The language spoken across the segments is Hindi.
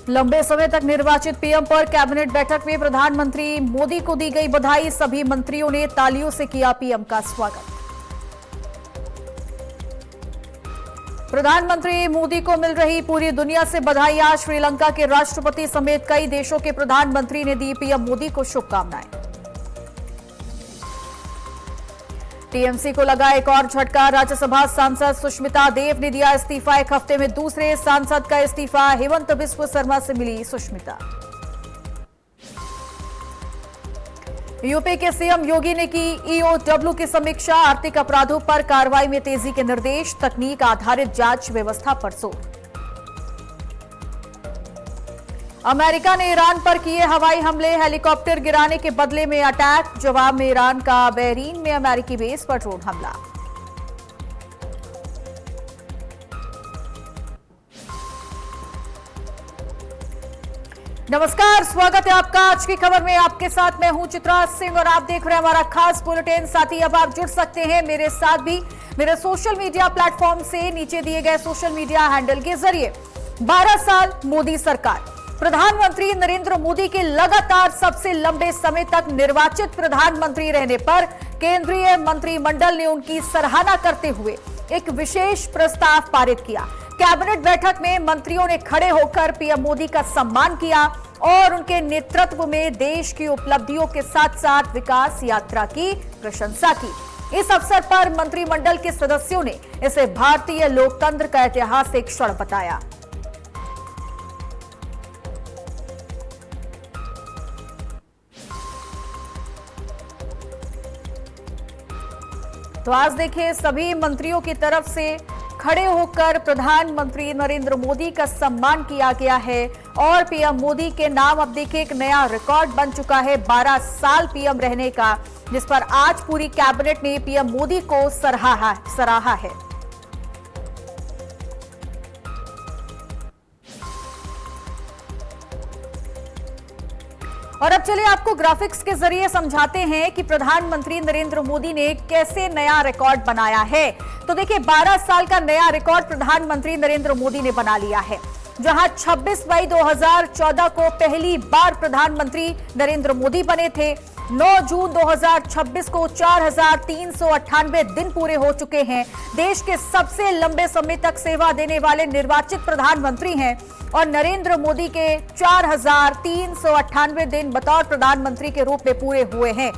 लंबे समय तक निर्वाचित पीएम पर कैबिनेट बैठक में प्रधानमंत्री मोदी को दी गई बधाई। सभी मंत्रियों ने तालियों से किया पीएम का स्वागत। प्रधानमंत्री मोदी को मिल रही पूरी दुनिया से बधाई। आज श्रीलंका के राष्ट्रपति समेत कई देशों के प्रधानमंत्री ने दी पीएम मोदी को शुभकामनाएं। टीएमसी को लगा एक और झटका। राज्यसभा सांसद सुष्मिता देव ने दिया इस्तीफा। एक हफ्ते में दूसरे सांसद का इस्तीफा। हेमंत बिस्व शर्मा से मिली सुष्मिता। यूपी के सीएम योगी ने की ईओडब्ल्यू की समीक्षा। आर्थिक अपराधों पर कार्रवाई में तेजी के निर्देश। तकनीक आधारित जांच व्यवस्था पर जोर। अमेरिका ने ईरान पर किए हवाई हमले। हेलीकॉप्टर गिराने के बदले में अटैक। जवाब में ईरान का बहरीन में अमेरिकी बेस पर ड्रोन हमला। नमस्कार, स्वागत है आपका आज की खबर में। आपके साथ मैं हूं चित्रा सिंह और आप देख रहे हैं हमारा खास बुलेटिन। साथ ही अब आप जुड़ सकते हैं मेरे साथ भी मेरे सोशल मीडिया प्लेटफॉर्म से नीचे दिए गए सोशल मीडिया हैंडल के जरिए। 12 साल मोदी सरकार। प्रधानमंत्री नरेंद्र मोदी के लगातार सबसे लंबे समय तक निर्वाचित प्रधानमंत्री रहने पर केंद्रीय मंत्रिमंडल ने उनकी सराहना करते हुए एक विशेष प्रस्ताव पारित किया। कैबिनेट बैठक में मंत्रियों ने खड़े होकर पीएम मोदी का सम्मान किया और उनके नेतृत्व में देश की उपलब्धियों के साथ साथ विकास यात्रा की प्रशंसा की। इस अवसर पर मंत्रिमंडल के सदस्यों ने इसे भारतीय लोकतंत्र का ऐतिहासिक क्षण बताया। तो आज देखिए सभी मंत्रियों की तरफ से खड़े होकर प्रधानमंत्री नरेंद्र मोदी का सम्मान किया गया है और पीएम मोदी के नाम अब देखिए एक नया रिकॉर्ड बन चुका है 12 साल पीएम रहने का, जिस पर आज पूरी कैबिनेट ने पीएम मोदी को सराहा है। और अब चलिए आपको ग्राफिक्स के जरिए समझाते हैं कि प्रधानमंत्री नरेंद्र मोदी ने कैसे नया रिकॉर्ड बनाया है। तो देखिए 12 साल का नया रिकॉर्ड प्रधानमंत्री नरेंद्र मोदी ने बना लिया है, जहां 26 मई 2014 को पहली बार प्रधानमंत्री नरेंद्र मोदी बने थे। 9 जून 2026 को 4398 दिन पूरे हो चुके हैं। देश के सबसे लंबे समय तक सेवा देने वाले निर्वाचित प्रधानमंत्री हैं और नरेंद्र मोदी के 4398 दिन बतौर प्रधानमंत्री के रूप में पूरे हुए हैं।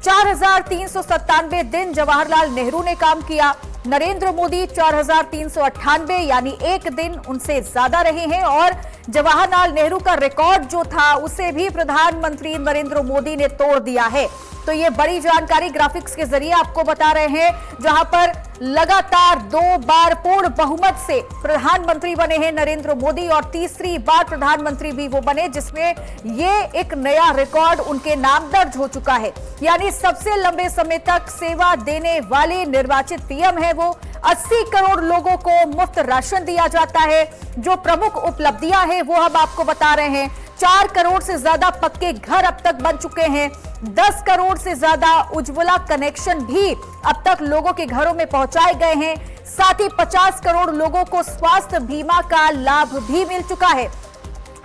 4397 दिन जवाहरलाल नेहरू ने काम किया। नरेंद्र मोदी 4398 यानी एक दिन उनसे ज्यादा रहे हैं और जवाहरलाल नेहरू का रिकॉर्ड जो था उसे भी प्रधानमंत्री नरेंद्र मोदी ने तोड़ दिया है। तो ये बड़ी जानकारी ग्राफिक्स के जरिए आपको बता रहे हैं, जहां पर लगातार 2 बार पूर्ण बहुमत से प्रधानमंत्री बने हैं नरेंद्र मोदी और तीसरी बार प्रधानमंत्री भी वो बने जिसमें ये एक नया रिकॉर्ड उनके नाम दर्ज हो चुका है। यानी सबसे लंबे समय तक सेवा देने वाले निर्वाचित पीएम है वो। 80 करोड़ लोगों को मुफ्त राशन दिया जाता है। जो प्रमुख उपलब्धियां हैं वो हम आपको बता रहे हैं। 4 करोड़ से ज्यादा पक्के घर अब तक बन चुके हैं। 10 करोड़ से ज्यादा उज्ज्वला कनेक्शन भी अब तक लोगों के घरों में पहुंचाए गए हैं। साथ ही 50 करोड़ लोगों को स्वास्थ्य बीमा का लाभ भी मिल चुका है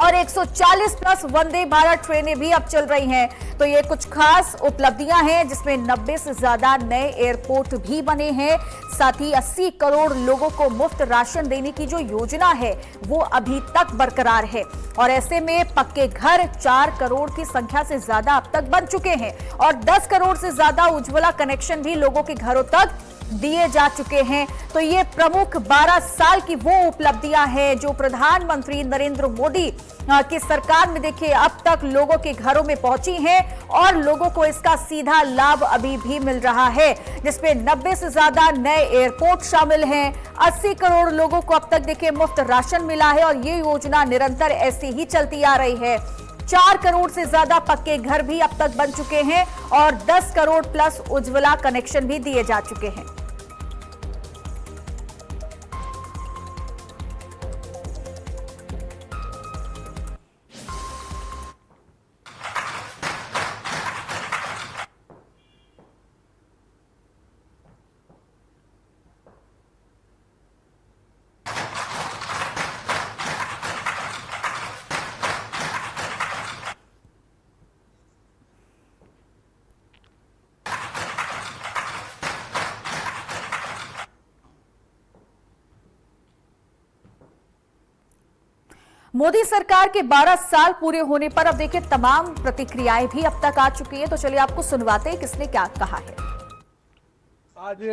और 140 प्लस वंदे भारत ट्रेनें भी अब चल रही हैं। तो ये कुछ खास उपलब्धियां हैं जिसमें 90 से ज्यादा नए एयरपोर्ट भी बने हैं। साथ ही 80 करोड़ लोगों को मुफ्त राशन देने की जो योजना है वो अभी तक बरकरार है और ऐसे में पक्के घर 4 करोड़ की संख्या से ज्यादा अब तक बन चुके हैं और 10 करोड़ से ज्यादा उज्ज्वला कनेक्शन भी लोगों के घरों तक दिए जा चुके हैं। तो ये प्रमुख 12 साल की वो उपलब्धियां हैं जो प्रधानमंत्री नरेंद्र मोदी की सरकार में देखिए अब तक लोगों के घरों में पहुंची हैं और लोगों को इसका सीधा लाभ अभी भी मिल रहा है, जिसमें 90 से ज्यादा नए एयरपोर्ट शामिल हैं। 80 करोड़ लोगों को अब तक देखिए मुफ्त राशन मिला है और ये योजना निरंतर ऐसी ही चलती आ रही है। 4 करोड़ से ज्यादा पक्के घर भी अब तक बन चुके हैं और 10 करोड़ प्लस उज्ज्वला कनेक्शन भी दिए जा चुके हैं। मोदी सरकार के 12 साल पूरे होने पर अब देखिए तमाम प्रतिक्रियाएं भी अब तक आ चुकी है, तो चलिए आपको सुनवाते हैं किसने क्या कहा है। आज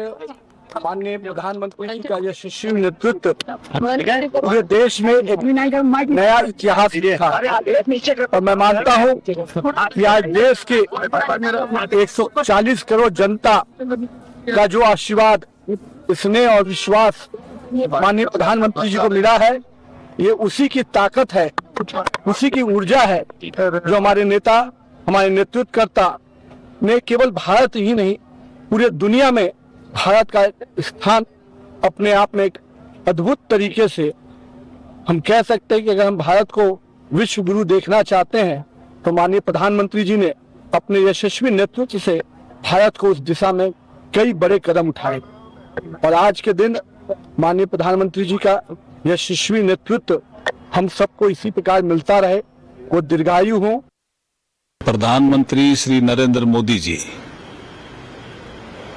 माननीय प्रधानमंत्री जी का यशस्वी नेतृत्व पूरे देश में एक नया इतिहास लिखा और मैं मानता हूं कि आज देश के 140 करोड़ जनता का जो आशीर्वाद, स्नेह और विश्वास माननीय प्रधानमंत्री जी को मिला है, ये उसी की ताकत है, उसी की ऊर्जा है जो हमारे नेता, हमारे नेतृत्वकर्ता ने केवल भारत ही नहीं पूरे दुनिया में भारत का स्थान अपने आप में एक अद्भुत तरीके से हम कह सकते हैं कि अगर हम भारत को विश्व गुरु देखना चाहते हैं तो माननीय प्रधानमंत्री जी ने अपने यशस्वी नेतृत्व से भारत को उस दिशा में कई बड़े कदम उठाए और आज के दिन माननीय प्रधानमंत्री जी का यशस्वी नेतृत्व हम सबको इसी प्रकार मिलता रहे, वो दीर्घायु हो। प्रधानमंत्री श्री नरेंद्र मोदी जी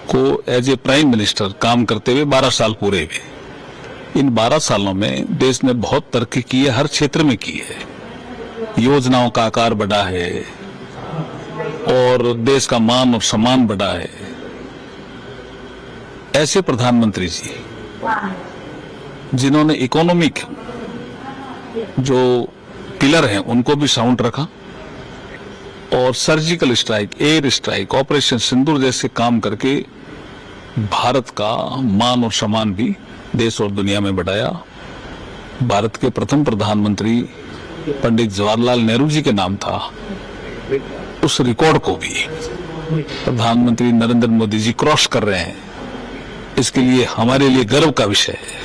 को एज ए प्राइम मिनिस्टर काम करते हुए 12 साल पूरे हुए। इन 12 सालों में देश ने बहुत तरक्की की है, हर क्षेत्र में की है, योजनाओं का आकार बढ़ा है और देश का मान और सम्मान बढ़ा है। ऐसे प्रधानमंत्री जी जिन्होंने इकोनॉमिक जो पिलर हैं उनको भी साउंड रखा और surgical strike, air strike, operation Sindoor जैसे काम करके भारत का मान और सम्मान भी देश और दुनिया में बढ़ाया। भारत के प्रथम प्रधानमंत्री पंडित जवाहरलाल नेहरू जी के नाम था, उस रिकॉर्ड को भी प्रधानमंत्री नरेंद्र मोदी जी क्रॉस कर रहे हैं। इसके लिए हमारे लिए गर्व का विषय है।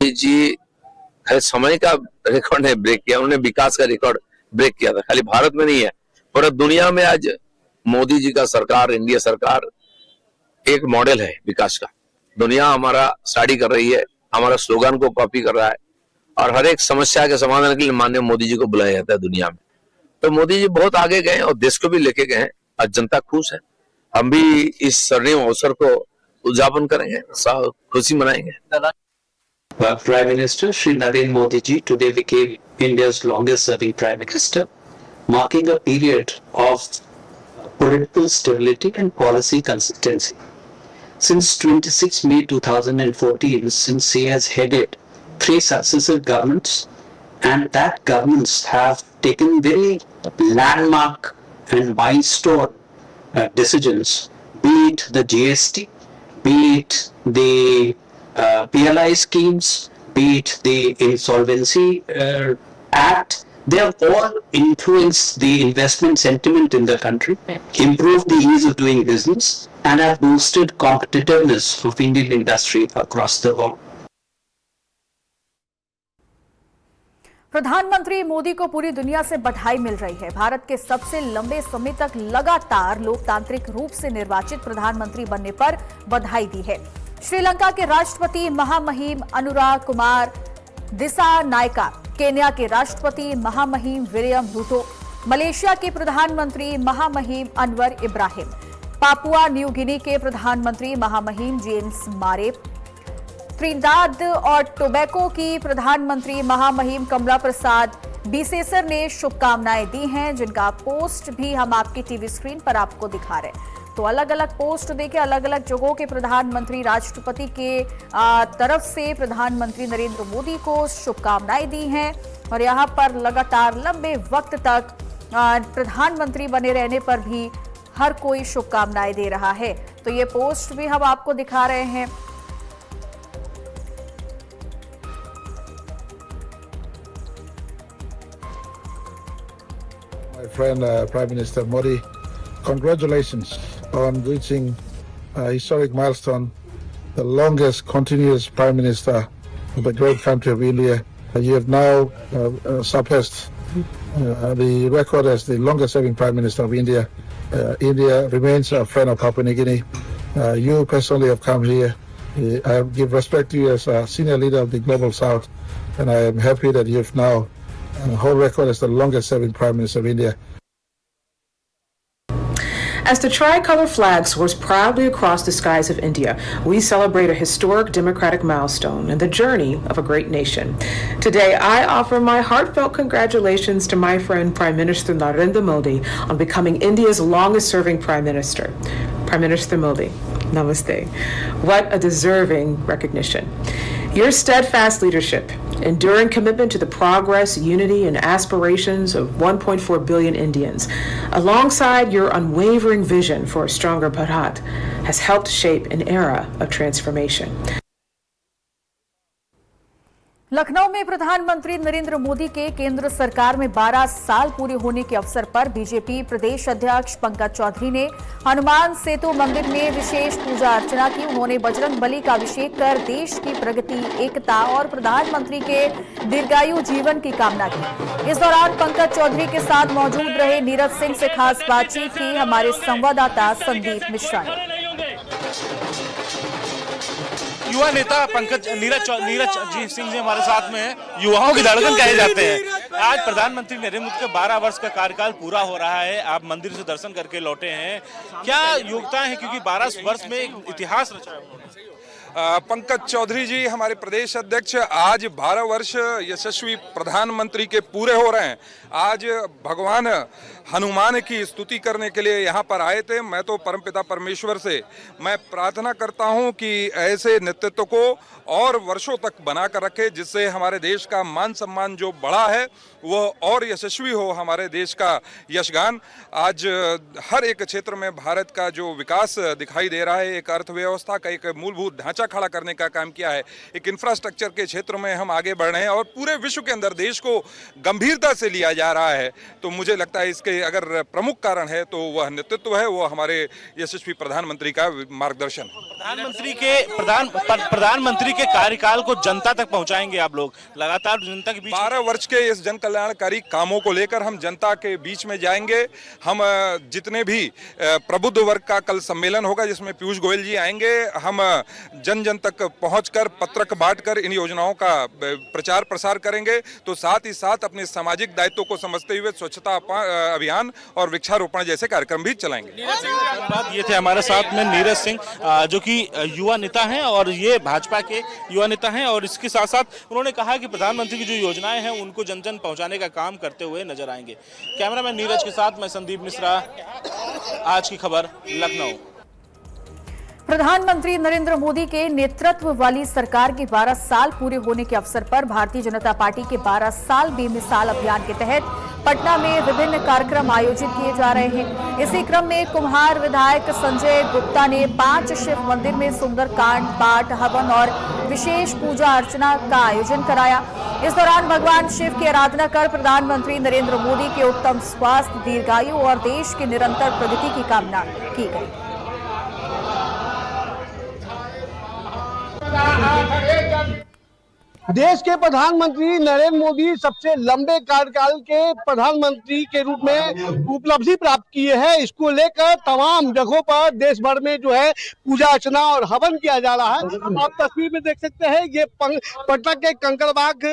जी समय का रिकॉर्ड ने ब्रेक किया, उन्होंने विकास का रिकॉर्ड ब्रेक किया था। खाली भारत में नहीं है, पूरा दुनिया में आज मोदी जी का सरकार, इंडिया सरकार एक मॉडल है विकास का। दुनिया हमारा स्टडी कर रही है, हमारा स्लोगन को कॉपी कर रहा है और हर एक समस्या के समाधान के लिए माननीय मोदी जी को बुलाया जाता है दुनिया में। तो मोदी जी बहुत आगे गए और देश को भी लेके गए हैं। आज जनता खुश है, हम भी इस स्वर्णिम अवसर को उद्यापन करेंगे, खुशी मनाएंगे। Prime Minister Shri Narendra Modi ji today became India's longest serving Prime Minister, marking a period of political stability and policy consistency. Since 26 May 2014, since he has headed 3 successive governments, and that governments have taken very landmark and milestone decisions, be it the GST, be it the PLI schemes, be it the Insolvency Act. They have all influenced the investment sentiment in the country, improved the ease of doing business, and have boosted competitiveness of Indian industry across the world. प्रधानमंत्री मोदी को पूरी दुनिया से बधाई मिल रही है। भारत के सबसे लंबे समय तक लगातार लोकतांत्रिक रूप से निर्वाचित प्रधानमंत्री बनने पर बधाई दी है। श्रीलंका के राष्ट्रपति महामहिम अनुराग कुमार दिसानायका, केन्या के राष्ट्रपति महामहिम विलियम रूटो, मलेशिया के प्रधानमंत्री महामहिम Anwar Ibrahim, Papua New Guinea के प्रधानमंत्री महामहिम जेम्स मारेप, त्रिनिदाद और टोबैको की प्रधानमंत्री महामहिम कमला प्रसाद बीसेसर ने शुभकामनाएं दी हैं, जिनका पोस्ट भी हम आपकी टीवी स्क्रीन पर आपको दिखा रहे हैं। तो अलग अलग पोस्ट देके अलग अलग जगहों के प्रधानमंत्री, राष्ट्रपति के तरफ से प्रधानमंत्री नरेंद्र मोदी को शुभकामनाएं दी हैं और यहां पर लगातार लंबे वक्त तक प्रधानमंत्री बने रहने पर भी हर कोई शुभकामनाएं दे रहा है। तो ये पोस्ट भी हम आपको दिखा रहे हैं। My friend Prime Minister Modi, congratulations on reaching a historic milestone, the longest continuous Prime Minister of the great country of India. You have now surpassed the record as the longest serving Prime Minister of India. India remains a friend of Papua New Guinea. You personally have come here. I give respect to you as a senior leader of the Global South, and I am happy that you have now hold record as the longest serving Prime Minister of India. As the tricolor flag soars proudly across the skies of India, we celebrate a historic democratic milestone in the journey of a great nation. Today, I offer my heartfelt congratulations to my friend Prime Minister Narendra Modi on becoming India's longest-serving Prime Minister. Prime Minister Modi, namaste. What a deserving recognition. Your steadfast leadership, enduring commitment to the progress, unity, and aspirations of 1.4 billion Indians, alongside your unwavering vision for a stronger Bharat, has helped shape an era of transformation. Lucknow में प्रधानमंत्री नरेंद्र मोदी के केंद्र सरकार में 12 साल पूरे होने के अवसर पर बीजेपी प्रदेश अध्यक्ष पंकज चौधरी ने हनुमान सेतु मंदिर में विशेष पूजा अर्चना की। उन्होंने बजरंग बली का अभिषेक कर देश की प्रगति, एकता और प्रधानमंत्री के दीर्घायु जीवन की कामना की। इस दौरान पंकज चौधरी के साथ मौजूद रहे नीरज सिंह से खास बातचीत की हमारे संवाददाता संदीप मिश्रा ने। युवा नेता पंकज नीरज जी सिंह जी हमारे साथ में हैं। युवाओं की धड़कन कहे जाते हैं। आज प्रधानमंत्री नरेंद्र मोदी का 12 वर्ष का कार्यकाल पूरा हो रहा है। आप मंदिर से दर्शन करके लौटे हैं, क्या योग्यता है, क्योंकि 12 वर्ष में एक इतिहास रचा है? पंकज चौधरी जी हमारे प्रदेश अध्यक्ष, आज 12 वर्ष यशस्वी प्रधानमंत्री के पूरे हो रहे हैं। आज भगवान हनुमान की स्तुति करने के लिए यहाँ पर आए थे। मैं तो परमपिता परमेश्वर से मैं प्रार्थना करता हूँ कि ऐसे नेतृत्व को और वर्षों तक बनाकर रखे, जिससे हमारे देश का मान सम्मान जो बढ़ा है वो और यशस्वी हो। हमारे देश का यशगान आज हर एक क्षेत्र में भारत का जो विकास दिखाई दे रहा है, एक अर्थव्यवस्था का एक मूलभूत ढांचा खड़ा करने का काम किया है, एक इंफ्रास्ट्रक्चर के क्षेत्र में हम आगे बढ़ रहे हैं और पूरे विश्व के अंदर देश को गंभीरता से लिया जा रहा है। तो मुझे लगता है इसके अगर प्रमुख कारण है तो वह नेतृत्व है, वो हमारे यशस्वी प्रधानमंत्री का मार्गदर्शन। प्रधानमंत्री के कार्यकाल को जनता तक पहुंचाएंगे आप लोग, लगातार जनता के बीच 12 वर्ष के इस जन कल्याणकारी कामों को लेकर हम जनता के बीच में जाएंगे। हम जितने भी प्रबुद्ध वर्ग का कल सम्मेलन होगा जिसमें पीयूष गोयल जी आएंगे, हम जन जन तक पहुंचकर पत्रक बांटकर इन योजनाओं का प्रचार प्रसार करेंगे। तो साथ ही साथ अपने सामाजिक दायित्व को समझते हुए स्वच्छता अभियान और वृक्षारोपण जैसे कार्यक्रम भी चलाएंगे। ये थे हमारे साथ में नीरज सिंह, जो कि युवा नेता हैं और ये भाजपा के युवा नेता हैं, और इसके साथ साथ उन्होंने कहा कि प्रधानमंत्री की जो योजनाएं हैं उनको जन जन पहुंचाने का काम करते हुए नजर आएंगे। कैमरामैन नीरज के साथ मैं संदीप मिश्रा, आज की खबर, लखनऊ। प्रधानमंत्री नरेंद्र मोदी के नेतृत्व वाली सरकार के 12 साल पूरे होने के अवसर पर भारतीय जनता पार्टी के 12 साल बेमिसाल अभियान के तहत पटना में विभिन्न कार्यक्रम आयोजित किए जा रहे हैं। इसी क्रम में कुम्हार विधायक संजय गुप्ता ने 5 शिव मंदिर में सुंदरकांड पाठ, हवन और विशेष पूजा अर्चना का आयोजन कराया। इस दौरान भगवान शिव की आराधना कर प्रधानमंत्री नरेंद्र मोदी के उत्तम स्वास्थ्य, दीर्घायु और देश की निरंतर प्रगति की कामना की गई। देश के प्रधानमंत्री नरेंद्र मोदी सबसे लंबे कार्यकाल के प्रधानमंत्री के रूप में उपलब्धि प्राप्त किए हैं। इसको लेकर तमाम जगहों पर देश भर में जो है पूजा अर्चना और हवन किया जा रहा है। आप तस्वीर में देख सकते हैं, ये पटना के कंकड़बाग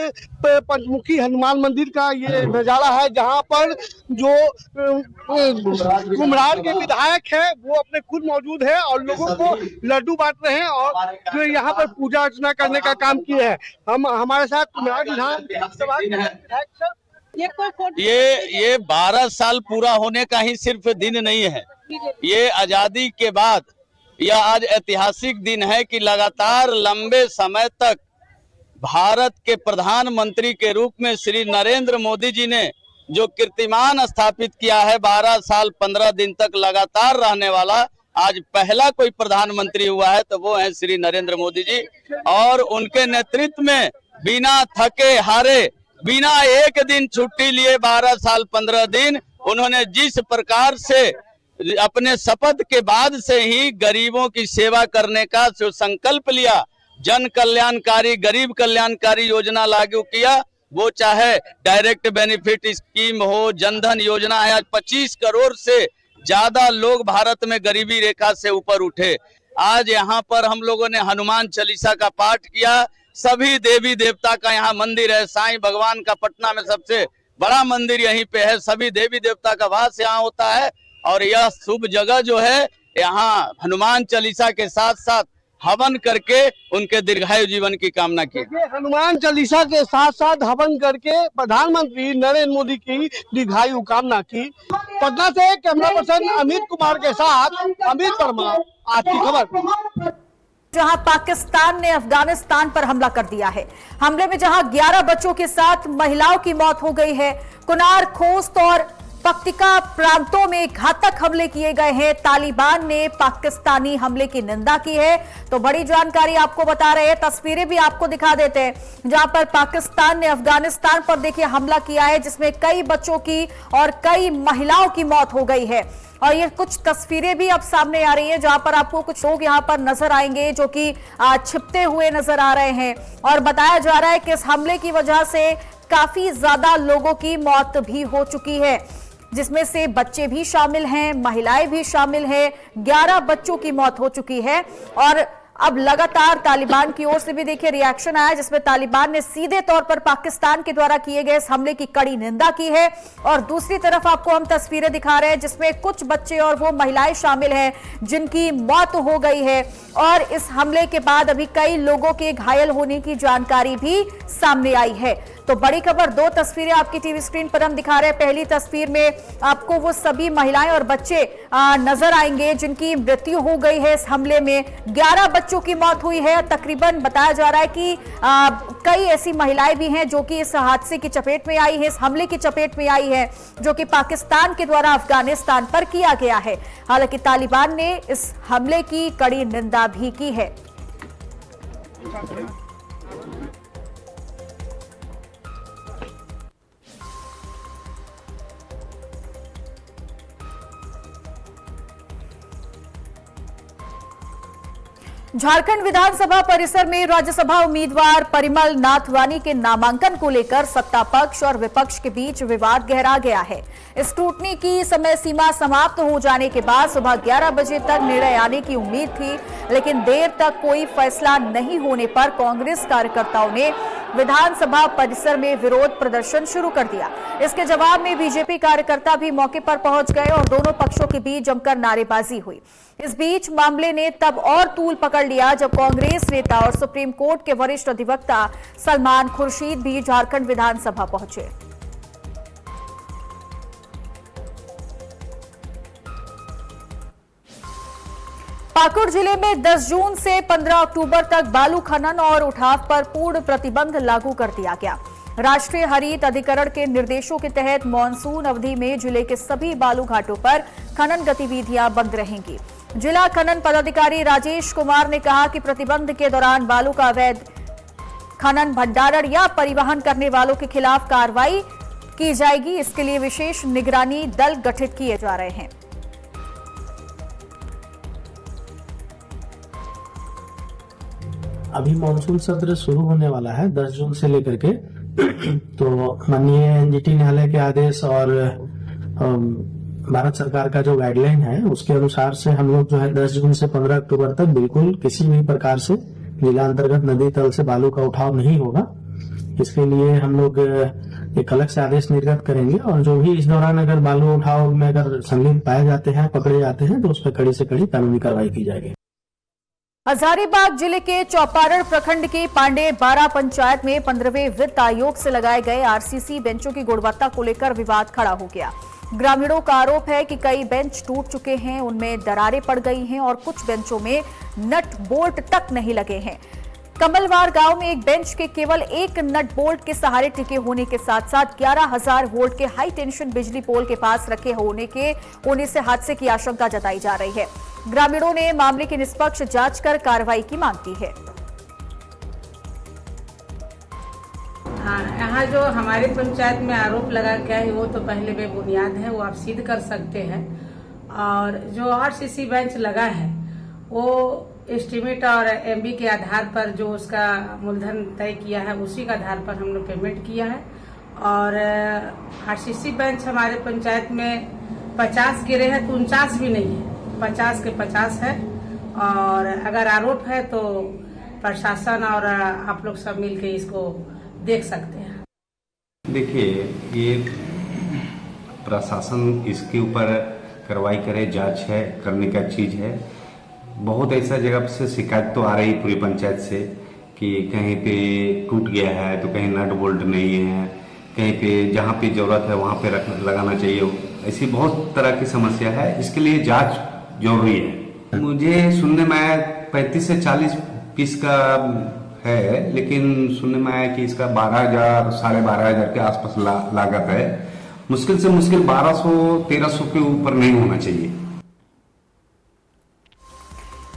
पंचमुखी हनुमान मंदिर का ये नजारा है, जहां पर जो कुम्हार के विधायक है वो अपने खुद मौजूद है और लोगों को लड्डू बांट रहे हैं और जो यहाँ पर पूजा अर्चना करने का काम किए हैं। हमारे साथ कुम्हार विधानसभा ये 12 साल पूरा होने का ही सिर्फ दिन नहीं है, ये आजादी के बाद यह आज ऐतिहासिक दिन है कि लगातार लंबे समय तक भारत के प्रधानमंत्री के रूप में श्री नरेंद्र मोदी जी ने जो कीर्तिमान स्थापित किया है, 12 साल 15 दिन तक लगातार रहने वाला आज पहला कोई प्रधानमंत्री हुआ है तो वो है श्री नरेंद्र मोदी जी। और उनके नेतृत्व में बिना थके हारे, बिना एक दिन छुट्टी लिए 12 साल 15 दिन उन्होंने जिस प्रकार से अपने शपथ के बाद से ही गरीबों की सेवा करने का जो संकल्प लिया, जन कल्याणकारी गरीब कल्याणकारी योजना लागू किया, वो चाहे डायरेक्ट बेनिफिट स्कीम हो, जनधन योजना है। आज 25 करोड़ से ज्यादा लोग भारत में गरीबी रेखा से ऊपर उठे। आज यहाँ पर हम लोगों ने हनुमान चालीसा का पाठ किया। सभी देवी देवता का यहाँ मंदिर है, साईं भगवान का पटना में सबसे बड़ा मंदिर यहीं पे है। सभी देवी देवता का वास यहाँ होता है और यह शुभ जगह जो है यहाँ हनुमान चालीसा के साथ साथ हवन करके उनके दीर्घायु जीवन की कामना की। हनुमान चालीसा के साथ साथ हवन करके प्रधानमंत्री नरेंद्र मोदी की दीर्घायु कामना की। पटना से कैमरा पर्सन अमित कुमार के साथ अमित वर्मा, आज की खबर। जहां पाकिस्तान ने अफगानिस्तान पर हमला कर दिया है। हमले में जहां 11 बच्चों के साथ महिलाओं की मौत हो गई है। कुनार, खोस्त और पक्तिका प्रांतों में घातक हमले किए गए हैं। तालिबान ने पाकिस्तानी हमले की निंदा की है। तो बड़ी जानकारी आपको बता रहे हैं, तस्वीरें भी आपको दिखा देते हैं, जहां पर पाकिस्तान ने अफगानिस्तान पर देखिए हमला किया है, जिसमें कई बच्चों की और कई महिलाओं की मौत हो गई है। और ये कुछ तस्वीरें भी अब सामने आ रही हैं, जहां पर आपको कुछ लोग यहां पर नजर आएंगे जो कि छिपते हुए नजर आ रहे हैं। और बताया जा रहा है कि इस हमले की वजह से काफी ज्यादा लोगों की मौत भी हो चुकी है, जिसमें से बच्चे भी शामिल हैं, महिलाएं भी शामिल हैं। 11 बच्चों की मौत हो चुकी है। और अब लगातार तालिबान की ओर से भी देखिए रिएक्शन आया, जिसमें तालिबान ने सीधे तौर पर पाकिस्तान के द्वारा किए गए इस हमले की कड़ी निंदा की है। और दूसरी तरफ आपको हम तस्वीरें दिखा रहे हैं, जिसमें कुछ बच्चे और वो महिलाएं शामिल हैं जिनकी मौत हो गई है। और इस हमले के बाद अभी कई लोगों के घायल होने की जानकारी भी सामने आई है। तो बड़ी खबर, 2 तस्वीरें आपकी टीवी स्क्रीन पर हम दिखा रहे हैं। पहली तस्वीर में आपको वो सभी महिलाएं और बच्चे नजर आएंगे जिनकी मृत्यु हो गई है इस हमले में। 11 बच्चों की मौत हुई है। तकरीबन बताया जा रहा है कि कई ऐसी महिलाएं भी हैं जो कि इस हादसे की चपेट में आई है, इस हमले की चपेट में आई है, जो कि पाकिस्तान के द्वारा अफगानिस्तान पर किया गया है। हालांकि तालिबान ने इस हमले की कड़ी निंदा भी की है। झारखंड विधानसभा परिसर में राज्यसभा उम्मीदवार परिमल नाथवानी के नामांकन को लेकर सत्ता पक्ष और विपक्ष के बीच विवाद गहरा गया है। स्क्रूटनी की समय सीमा समाप्त हो जाने के बाद सुबह 11 बजे तक निर्णय आने की उम्मीद थी, लेकिन देर तक कोई फैसला नहीं होने पर कांग्रेस कार्यकर्ताओं ने विधानसभा परिसर में विरोध प्रदर्शन शुरू कर दिया। इसके जवाब में बीजेपी कार्यकर्ता भी मौके पर पहुंच गए और दोनों पक्षों के बीच जमकर नारेबाजी हुई। इस बीच मामले ने तब और तूल पकड़ लिया जब कांग्रेस नेता और सुप्रीम कोर्ट के वरिष्ठ अधिवक्ता सलमान खुर्शीद भी झारखंड विधानसभा पहुंचे। पाकुड़ जिले में 10 जून से 15 अक्टूबर तक बालू खनन और उठाव पर पूर्ण प्रतिबंध लागू कर दिया गया। राष्ट्रीय हरित अधिकरण के निर्देशों के तहत मानसून अवधि में जिले के सभी बालू घाटों पर खनन गतिविधियां बंद रहेंगी। जिला खनन पदाधिकारी राजेश कुमार ने कहा कि प्रतिबंध के दौरान बालू का अवैध खनन, भंडारण या परिवहन करने वालों के खिलाफ कार्रवाई की जाएगी। इसके लिए विशेष निगरानी दल गठित किए जा रहे हैं। अभी मानसून सत्र शुरू होने वाला है 10 जून से लेकर के तो माननीय एनजीटी न्यायालय के आदेश और भारत सरकार का जो गाइडलाइन है उसके अनुसार से हम लोग जो है 10 जून से 15 अक्टूबर तक बिल्कुल किसी भी प्रकार से जिला अंतर्गत नदी तल से बालू का उठाव नहीं होगा। इसके लिए हम लोग एक अलग से आदेश निर्गत करेंगे और जो भी इस दौरान अगर बालू उठाव में अगर संलिप्त पाए जाते हैं, पकड़े जाते हैं, तो उस पर कड़ी से कड़ी कानूनी कार्रवाई की जाएगी। हजारीबाग जिले के चौपारण प्रखंड के पांडे बारा पंचायत में 15वें वित्त आयोग से लगाए गए आरसीसी बेंचों की गुणवत्ता को लेकर विवाद खड़ा हो गया। ग्रामीणों का आरोप है कि कई बेंच टूट चुके हैं, उनमें दरारें पड़ गई हैं और कुछ बेंचों में नट बोल्ट तक नहीं लगे हैं। कमलवार गांव में एक बेंच के केवल एक नट बोल्ट के सहारे टिके होने के साथ साथ 11,000 वोल्ट के हाई टेंशन बिजली पोल के पास रखे होने से हादसे की आशंका जताई जा रही है। ग्रामीणों ने मामले की निष्पक्ष जांच कर कार्रवाई की मांग की है। हाँ, यहाँ जो हमारे पंचायत में आरोप लगा गया है वो तो पहले बेबुनियाद है, वो आप सिद्ध कर सकते हैं। और जो आरसीसी बेंच लगा है वो एस्टीमेट और एमबी के आधार पर जो उसका मूलधन तय किया है उसी के आधार पर हमने पेमेंट किया है। और आरसीसी बेंच हमारे पंचायत में 50 गिरे हैं तो 49 भी नहीं है, 50 के 50 है। और अगर आरोप है तो प्रशासन और आप लोग सब मिलके इसको देख सकते हैं। देखिए, ये प्रशासन इसके ऊपर कार्रवाई करे, जांच है, करने का चीज है। बहुत ऐसा जगह से शिकायत तो आ रही पूरी पंचायत से कि कहीं पे टूट गया है तो कहीं नट बोल्ट नहीं है, कहीं पे जहाँ पे जरूरत है वहाँ पे लगाना चाहिए। ऐसी बहुत तरह की समस्या है, इसके लिए जांच जरूरी है। मुझे सुनने में आया 35 से 40 पीस का है, लेकिन सुनने में आया कि इसका 12,000 12,500 के आसपास लागत है। मुश्किल से मुश्किल 1200-1300 के ऊपर नहीं होना चाहिए।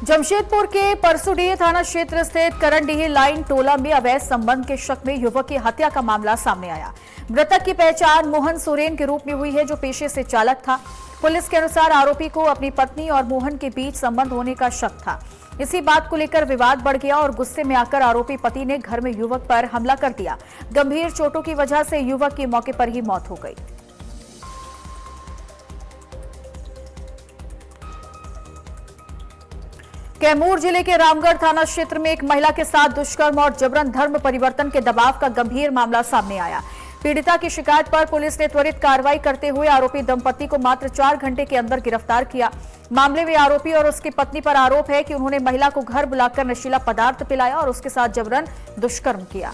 जमशेदपुर के परसुडीह थाना क्षेत्र स्थित करनडीह लाइन टोला में अवैध संबंध के शक में युवक की हत्या का मामला सामने आया। मृतक की पहचान मोहन सोरेन के रूप में हुई है, जो पेशे से चालक था। पुलिस के अनुसार आरोपी को अपनी पत्नी और मोहन के बीच संबंध होने का शक था। इसी बात को लेकर विवाद बढ़ गया और गुस्से में आकर आरोपी पति ने घर में युवक पर हमला कर दिया। गंभीर चोटों की वजह से युवक की मौके पर ही मौत हो गई। कैमूर जिले के रामगढ़ थाना क्षेत्र में एक महिला के साथ दुष्कर्म और जबरन धर्म परिवर्तन के दबाव का गंभीर मामला सामने आया। पीड़िता की शिकायत पर पुलिस ने त्वरित कार्रवाई करते हुए आरोपी दंपति को मात्र 4 घंटे के अंदर गिरफ्तार किया। मामले में आरोपी और उसकी पत्नी पर आरोप है कि उन्होंने महिला को घर बुलाकर नशीला पदार्थ पिलाया और उसके साथ जबरन दुष्कर्म किया।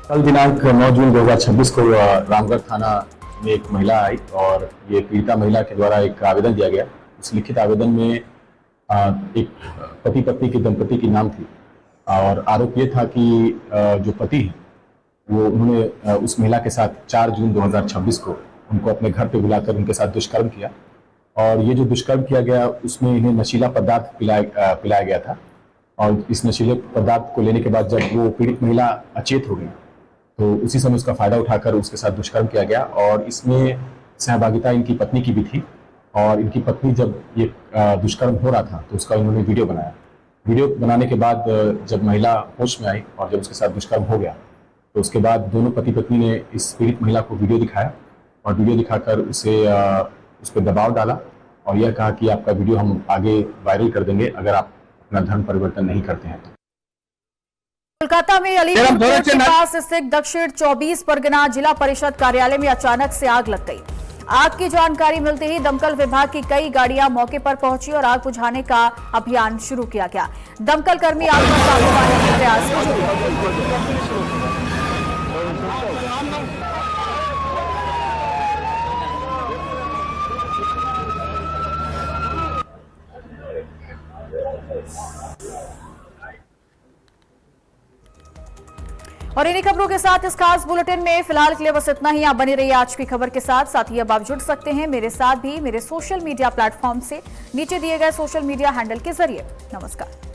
कल दिनांक 9 जून 2026 को रामगढ़ थाना में एक महिला आई और ये पीड़िता महिला के द्वारा एक आवेदन दिया गया। इस लिखित आवेदन में एक पति पत्नी के दंपति की नाम थी और आरोप ये था कि जो पति है वो उन्होंने उस महिला के साथ 4 जून 2026 को उनको अपने घर पे बुलाकर उनके साथ दुष्कर्म किया और ये जो दुष्कर्म किया गया उसमें इन्हें नशीला पदार्थ पिलाया गया था। और इस नशीले पदार्थ को लेने के बाद जब वो पीड़ित महिला अचेत हो गई तो उसी समय उसका फायदा उठाकर उसके साथ दुष्कर्म किया गया और इसमें सहभागिता इनकी पत्नी की भी थी। और इनकी पत्नी जब ये दुष्कर्म हो रहा था तो उसका इन्होंने वीडियो बनाया। वीडियो बनाने के बाद जब महिला होश में आई और जब उसके साथ दुष्कर्म हो गया तो उसके बाद दोनों पति पत्नी ने इस पीड़ित महिला को वीडियो दिखाया और वीडियो दिखाकर उस पर दबाव डाला और यह कहा कि आपका वीडियो हम आगे वायरल कर देंगे अगर आप अपना धर्म परिवर्तन नहीं करते हैं। कोलकाता में अलीपुर कोर्ट के पास स्थित दक्षिण 24 परगना जिला परिषद कार्यालय में अचानक से आग लग गई। आग की जानकारी मिलते ही दमकल विभाग की कई गाड़ियां मौके पर पहुंची और आग बुझाने का अभियान शुरू किया गया। दमकल कर्मी आग पर काबू पाने के प्रयास में जुटे। और इन्हीं खबरों के साथ इस खास बुलेटिन में फिलहाल के लिए बस इतना ही। आप बने रहिए आज की खबर के साथ ही अब आप जुड़ सकते हैं मेरे साथ भी मेरे सोशल मीडिया प्लेटफॉर्म से नीचे दिए गए सोशल मीडिया हैंडल के जरिए। नमस्कार।